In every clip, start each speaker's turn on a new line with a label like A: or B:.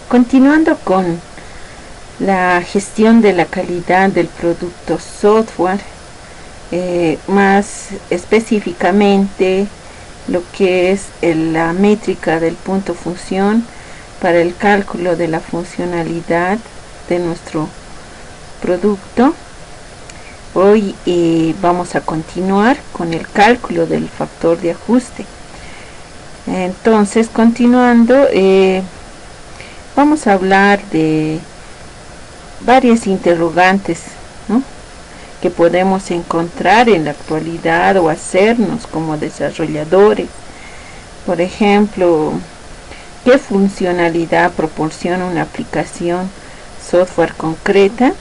A: Continuando con la gestión de la calidad del producto software, más específicamente lo que es la métrica del punto función para el cálculo de la funcionalidad de nuestro producto. Hoy vamos a continuar con el cálculo del factor de ajuste. Entonces, continuando, vamos a hablar de varias interrogantes, ¿no?, que podemos encontrar en la actualidad o hacernos como desarrolladores. Por ejemplo, ¿qué funcionalidad proporciona una aplicación software concreta?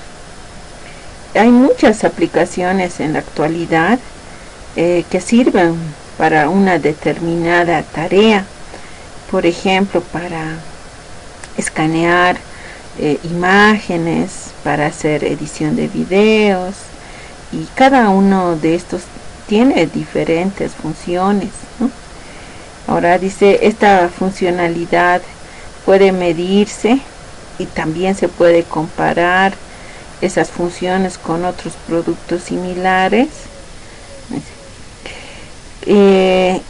A: Hay muchas aplicaciones en la actualidad que sirven para una determinada tarea. Por ejemplo, para escanear imágenes, para hacer edición de videos, y cada uno de estos tiene diferentes funciones, ¿no? Ahora dice, esta funcionalidad puede medirse y también se puede comparar esas funciones con otros productos similares.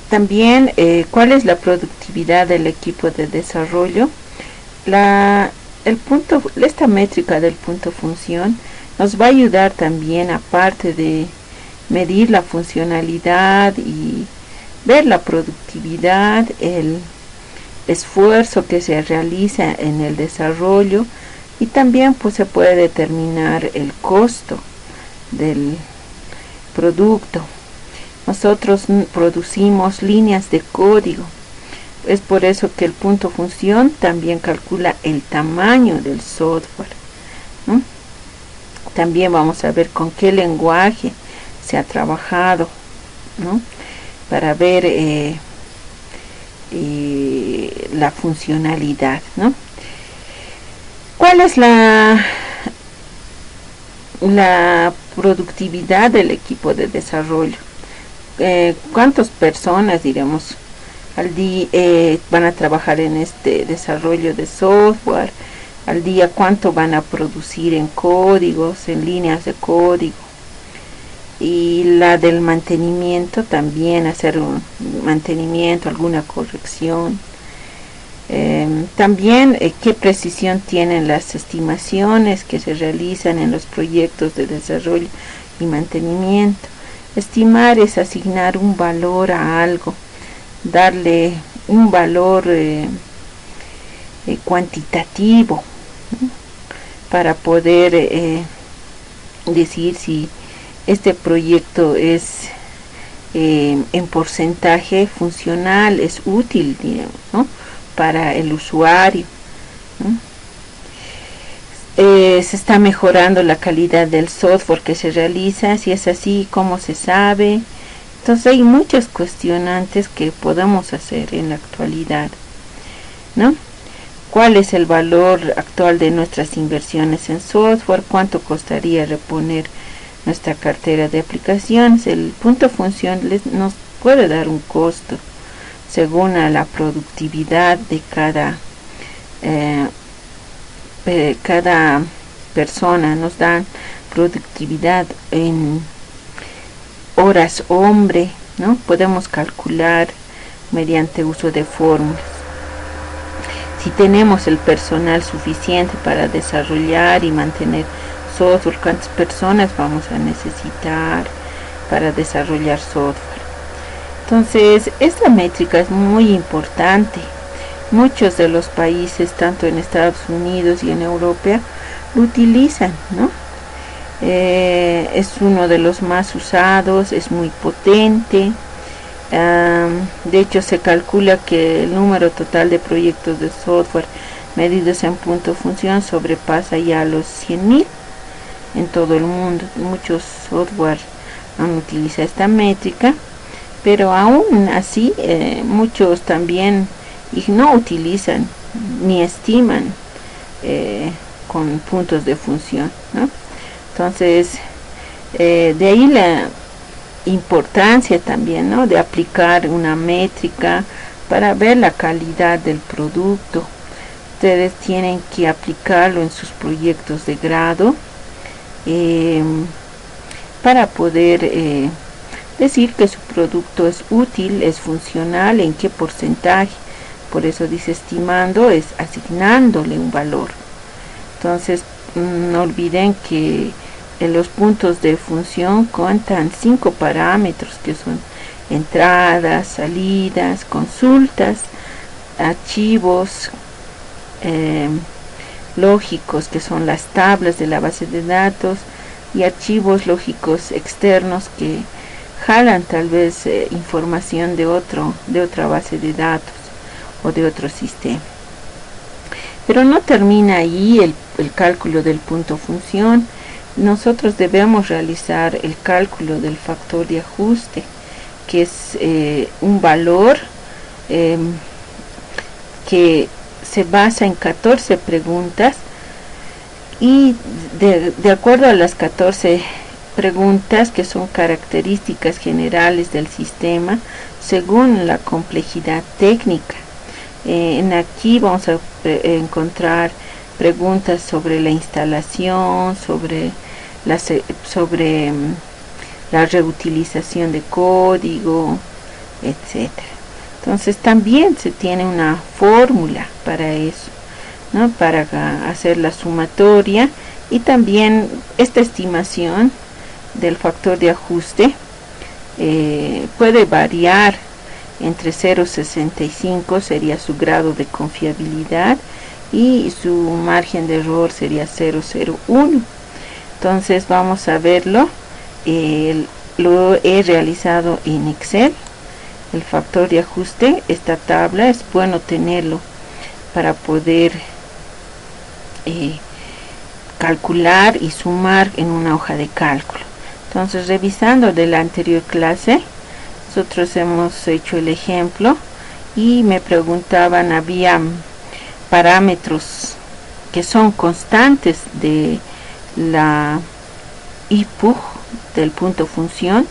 A: También, ¿cuál es la productividad del equipo de desarrollo? Esta métrica del punto función nos va a ayudar también, aparte de medir la funcionalidad y ver la productividad, el esfuerzo que se realiza en el desarrollo, y también pues se puede determinar el costo del producto. Nosotros producimos líneas de código, es por eso que el punto función también calcula el tamaño del software, ¿no? También vamos a ver con qué lenguaje se ha trabajado, ¿no?, para ver la funcionalidad, ¿no? ¿Cuál es la productividad del equipo de desarrollo? ¿Cuántas personas, digamos, al día van a trabajar en este desarrollo de software? Al día, ¿cuánto van a producir en códigos, en líneas de código? Y la del mantenimiento, también hacer un mantenimiento, alguna corrección. También qué precisión tienen las estimaciones que se realizan en los proyectos de desarrollo y mantenimiento. Estimar es asignar un valor a algo, darle un valor cuantitativo, ¿no?, para poder decir si este proyecto es en porcentaje funcional, es útil, digamos, ¿no?, para el usuario, ¿no? Se está mejorando la calidad del software que se realiza. Si es así, ¿cómo se sabe? Entonces hay muchos cuestionantes que podemos hacer en la actualidad, ¿no? ¿Cuál es el valor actual de nuestras inversiones en software? ¿Cuánto costaría reponer nuestra cartera de aplicaciones? El punto función nos puede dar un costo según a la productividad de cada persona. Nos dan productividad en horas hombre, ¿no? Podemos calcular mediante uso de fórmulas. Si tenemos el personal suficiente para desarrollar y mantener software, ¿cuántas personas vamos a necesitar para desarrollar software? Entonces, esta métrica es muy importante. Muchos de los países, tanto en Estados Unidos y en Europa, lo utilizan, ¿no? Es uno de los más usados, es muy potente. De hecho, se calcula que el número total de proyectos de software medidos en punto función sobrepasa ya los 100.000 en todo el mundo. Muchos software han utilizado esta métrica, pero aún así muchos también no utilizan ni estiman con puntos de función, ¿no? Entonces, de ahí la importancia también, ¿no?, de aplicar una métrica para ver la calidad del producto, ustedes tienen que aplicarlo en sus proyectos de grado para poder decir que su producto es útil, es funcional, en qué porcentaje. Por eso dice estimando, es asignándole un valor. Entonces no olviden que en los puntos de función cuentan 5 parámetros que son entradas, salidas, consultas, archivos lógicos que son las tablas de la base de datos y archivos lógicos externos que jalan tal vez información de otra base de datos o de otro sistema. Pero no termina ahí el cálculo del punto función. Nosotros debemos realizar el cálculo del factor de ajuste, que es un valor que se basa en 14 preguntas y de acuerdo a las 14 preguntas, que son características generales del sistema según la complejidad técnica. Aquí vamos a encontrar preguntas sobre la instalación, sobre la reutilización de código, etcétera. Entonces también se tiene una fórmula para eso, ¿no? Para hacer la sumatoria, y también esta estimación del factor de ajuste puede variar entre 0,65 sería su grado de confiabilidad y su margen de error sería 0,01. Entonces vamos a verlo. Lo he realizado en Excel, el factor de ajuste. Esta tabla es bueno tenerlo para poder calcular y sumar en una hoja de cálculo. Entonces, revisando de la anterior clase, nosotros hemos hecho el ejemplo y me preguntaban, había parámetros que son constantes de la IPUG del punto función,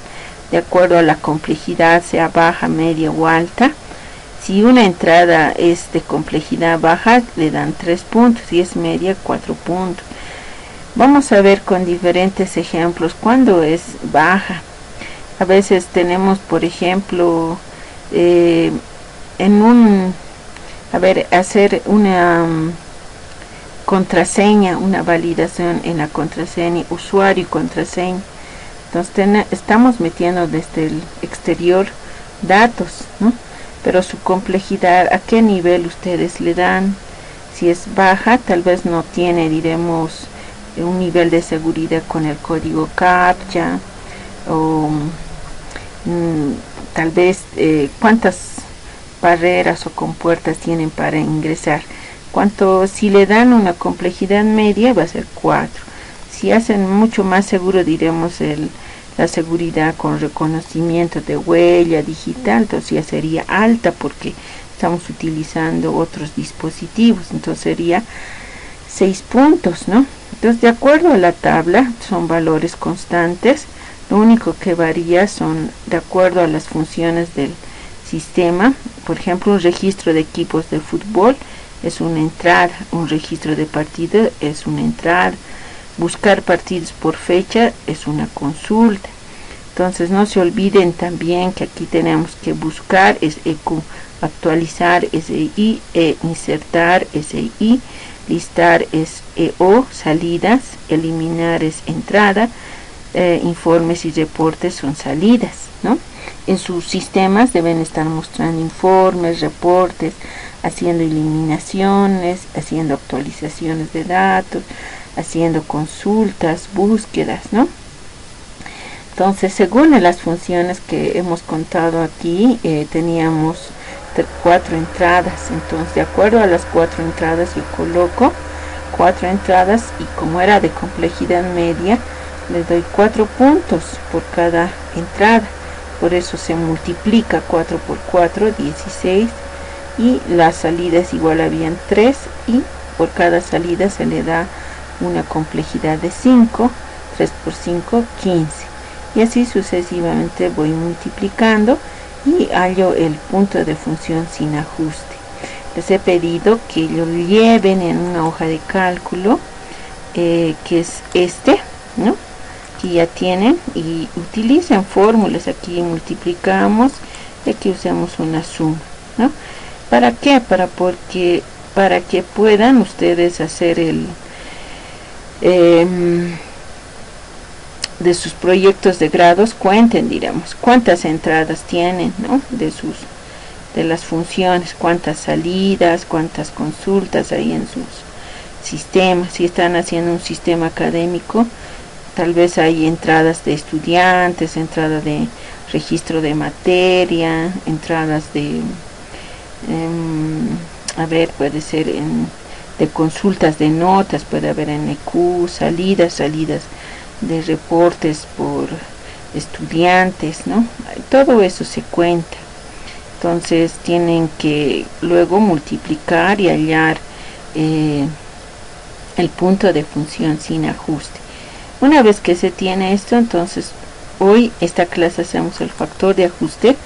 A: de acuerdo a la complejidad, sea baja, media o alta. Si una entrada es de complejidad baja, le dan 3 puntos, si es media, 4 puntos. Vamos a ver con diferentes ejemplos cuando es baja. A veces tenemos, por ejemplo, hacer una contraseña, una validación en la contraseña, usuario y contraseña. Entonces estamos metiendo desde el exterior datos, ¿no? Pero su complejidad, ¿a qué nivel ustedes le dan? Si es baja, tal vez no tiene, diremos, un nivel de seguridad con el código CAPTCHA, o tal vez cuántas barreras o compuertas tienen para ingresar. Si le dan una complejidad media, va a ser 4. Si hacen mucho más seguro, diremos la seguridad con reconocimiento de huella digital, entonces ya sería alta porque estamos utilizando otros dispositivos, entonces sería 6 puntos, ¿no? Entonces, de acuerdo a la tabla, son valores constantes. Lo único que varía son de acuerdo a las funciones del sistema. Por ejemplo, un registro de equipos de fútbol es una entrada, un registro de partido es una entrada, buscar partidos por fecha es una consulta. Entonces no se olviden también que aquí tenemos que buscar es EQ, actualizar es EI, insertar es EI, listar es EO, salidas, eliminar es entrada, informes y reportes son salidas, ¿no? En sus sistemas deben estar mostrando informes, reportes, haciendo eliminaciones, haciendo actualizaciones de datos, haciendo consultas, búsquedas, ¿no? Entonces, según las funciones que hemos contado aquí, teníamos 4 entradas. Entonces, de acuerdo a las 4 entradas, yo coloco 4 entradas, y como era de complejidad media, le doy 4 puntos por cada entrada. Por eso se multiplica 4 por 4, 16, y las salidas igual habían 3, y por cada salida se le da una complejidad de 5, 3 por 5, 15, y así sucesivamente voy multiplicando y hallo el punto de función sin ajuste. les he pedido que lo lleven en una hoja de cálculo, que es ¿no? Que ya tienen, y utilicen fórmulas. Aquí multiplicamos y aquí usamos una suma, ¿no? ¿Para qué? Para que puedan ustedes hacer de sus proyectos de grados, cuenten, diremos, cuántas entradas tienen, ¿no? de las funciones, cuántas salidas, cuántas consultas hay en sus sistemas. Si están haciendo un sistema académico, tal vez hay entradas de estudiantes, entrada de registro de materia, entradas de puede ser de consultas de notas, puede haber NQ, salidas de reportes por estudiantes, ¿no? Todo eso se cuenta. Entonces tienen que luego multiplicar y hallar el punto de función sin ajuste. Una vez que se tiene esto, entonces hoy esta clase hacemos el factor de ajuste,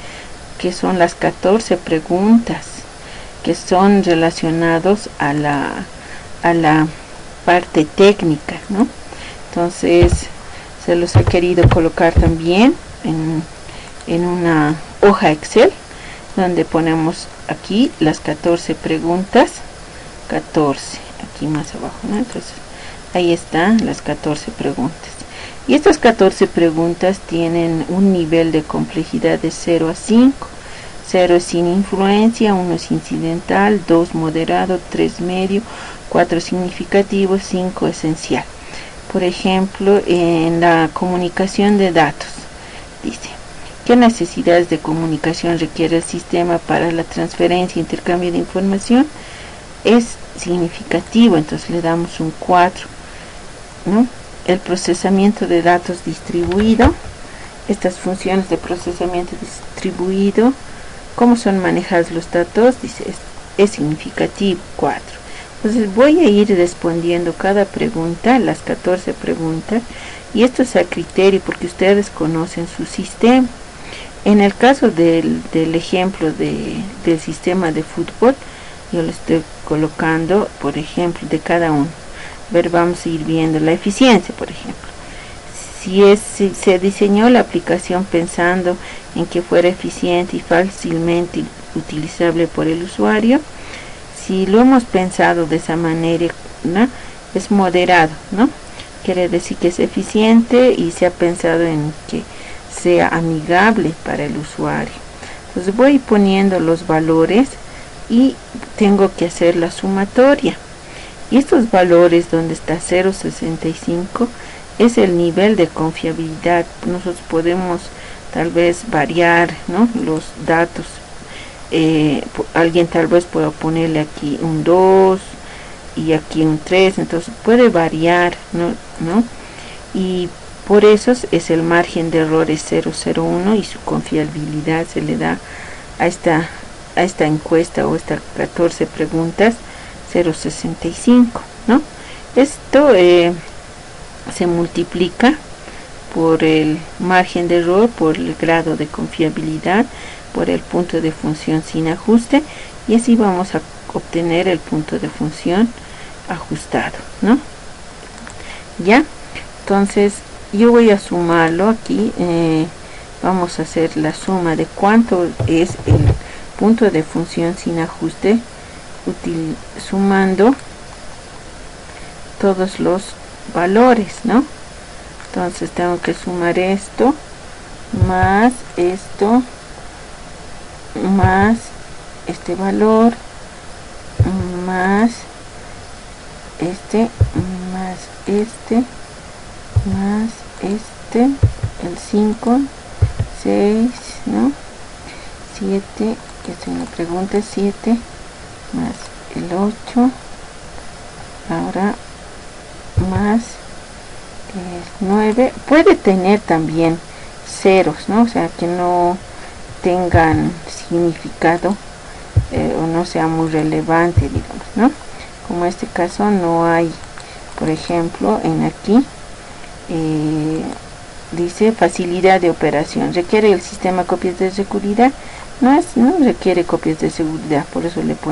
A: que son las 14 preguntas que son relacionados a la parte técnica, ¿no? Entonces se los he querido colocar también en una hoja Excel, donde ponemos aquí las 14 preguntas, 14 aquí más abajo, ¿no? Entonces ahí están las 14 preguntas, y estas 14 preguntas tienen un nivel de complejidad de 0 a 5. 0 es sin influencia, 1 es incidental, 2 moderado, 3 medio, 4 significativo, 5 esencial. Por ejemplo, en la comunicación de datos, dice: ¿qué necesidades de comunicación requiere el sistema para la transferencia e intercambio de información? Es significativo, entonces le damos un 4, ¿no? El procesamiento de datos distribuido, estas funciones de procesamiento distribuido, ¿cómo son manejados los datos? Dice, es significativo, 4. Entonces voy a ir respondiendo cada pregunta, las 14 preguntas, y esto es a criterio porque ustedes conocen su sistema. En el caso del ejemplo del sistema de fútbol, yo le estoy colocando, por ejemplo, de cada uno. A ver, vamos a ir viendo la eficiencia, por ejemplo. Si se diseñó la aplicación pensando en que fuera eficiente y fácilmente utilizable por el usuario, si lo hemos pensado de esa manera, ¿no? Es moderado, ¿no? Quiere decir que es eficiente y se ha pensado en que sea amigable para el usuario. Entonces voy poniendo los valores y tengo que hacer la sumatoria. Y estos valores, donde está 0.65, es el nivel de confiabilidad. Nosotros podemos tal vez variar, ¿no? Los datos. Alguien tal vez pueda ponerle aquí un 2 y aquí un 3, entonces puede variar, ¿no? Y por eso es el margen de error es 0.01 y su confiabilidad se le da a esta encuesta o estas 14 preguntas 0.65, ¿no? Esto se multiplica por el margen de error, por el grado de confiabilidad, por el punto de función sin ajuste, y así vamos a obtener el punto de función ajustado, ¿no? Ya, entonces yo voy a sumarlo aquí. Vamos a hacer la suma de cuánto es el punto de función sin ajuste, sumando todos los valores, ¿no? Entonces tengo que sumar esto más esto más este valor más este más este más este, el 5, 6, ¿no? 7, que es una pregunta, 7 más el 8, ahora más el 9. Puede tener también ceros, ¿no? O sea, que no tengan significado o no sea muy relevante, digamos, ¿no? Como en este caso no hay, por ejemplo, en aquí dice facilidad de operación. ¿Requiere el sistema copias de seguridad? No requiere copias de seguridad, por eso le pone